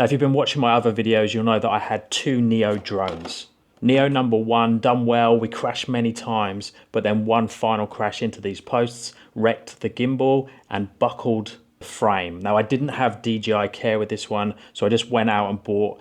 Now, if you've been watching my other videos, you'll know that I had 2 Neo drones. Neo number 1 done well, we crashed many times, but then one final crash into these posts wrecked the gimbal and buckled the frame. Now, I didn't have DJI care with this one, so I just went out and bought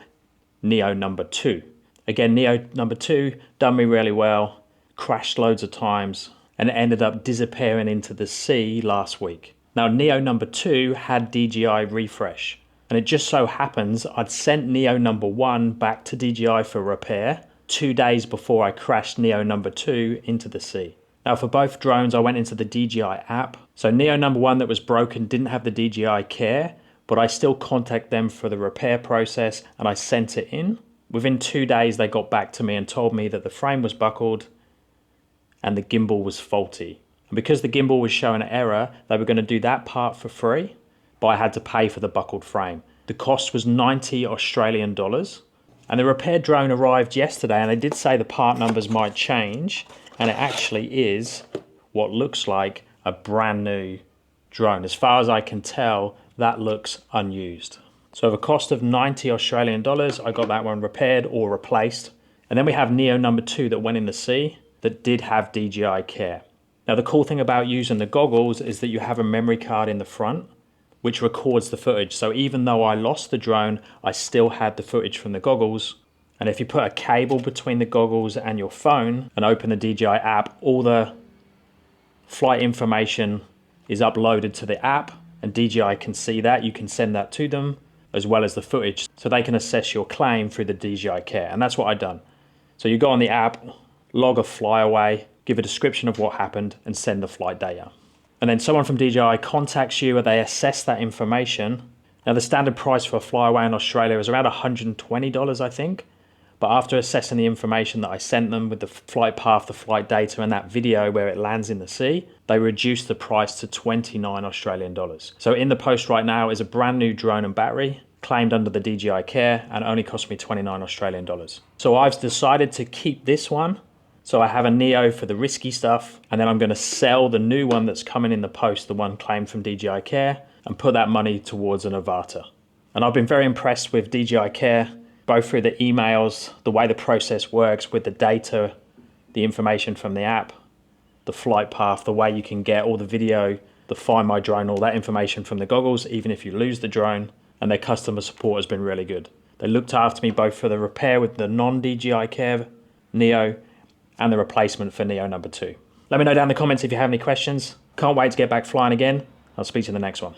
Neo number 2. Again, Neo number 2 done me really well, crashed loads of times, and it ended up disappearing into the sea last week. Now, Neo number 2 had DJI refresh, and it just so happens I'd sent Neo number 1 back to DJI for repair 2 days before I crashed Neo number 2 into the sea. Now, for both drones, I went into the DJI app. So Neo number 1 that was broken didn't have the DJI care, but I still contacted them for the repair process and I sent it in. Within 2 days, they got back to me and told me that the frame was buckled and the gimbal was faulty. And because the gimbal was showing an error, they were going to do that part for free, but I had to pay for the buckled frame. The cost was 90 Australian dollars. And the repair drone arrived yesterday, and they did say the part numbers might change, and it actually is what looks like a brand new drone. As far as I can tell, that looks unused. So at a cost of 90 Australian dollars, I got that one repaired or replaced. And then we have Neo number 2 that went in the sea that did have DJI care. Now, the cool thing about using the goggles is that you have a memory card in the front which records the footage. So even though I lost the drone, I still had the footage from the goggles. And if you put a cable between the goggles and your phone and open the DJI app, all the flight information is uploaded to the app and DJI can see that. You can send that to them as well as the footage so they can assess your claim through the DJI care. And that's what I've done. So you go on the app, log a flyaway, give a description of what happened and send the flight data. And then someone from DJI contacts you and they assess that information. Now, the standard price for a flyaway in Australia is around $120, I think. But after assessing the information that I sent them with the flight path, the flight data, and that video where it lands in the sea, they reduced the price to 29 Australian dollars. So in the post right now is a brand new drone and battery claimed under the DJI care and only cost me 29 Australian dollars. So I've decided to keep this one. So I have a Neo for the risky stuff, and then I'm going to sell the new one that's coming in the post, the one claimed from DJI Care, and put that money towards an Avata. And I've been very impressed with DJI Care, both through the emails, the way the process works with the data, the information from the app, the flight path, the way you can get all the video, the Find My Drone, all that information from the goggles, even if you lose the drone, and their customer support has been really good. They looked after me both for the repair with the non-DJI Care Neo, and the replacement for Neo number 2. Let me know down in the comments if you have any questions. Can't wait to get back flying again. I'll speak to you in the next one.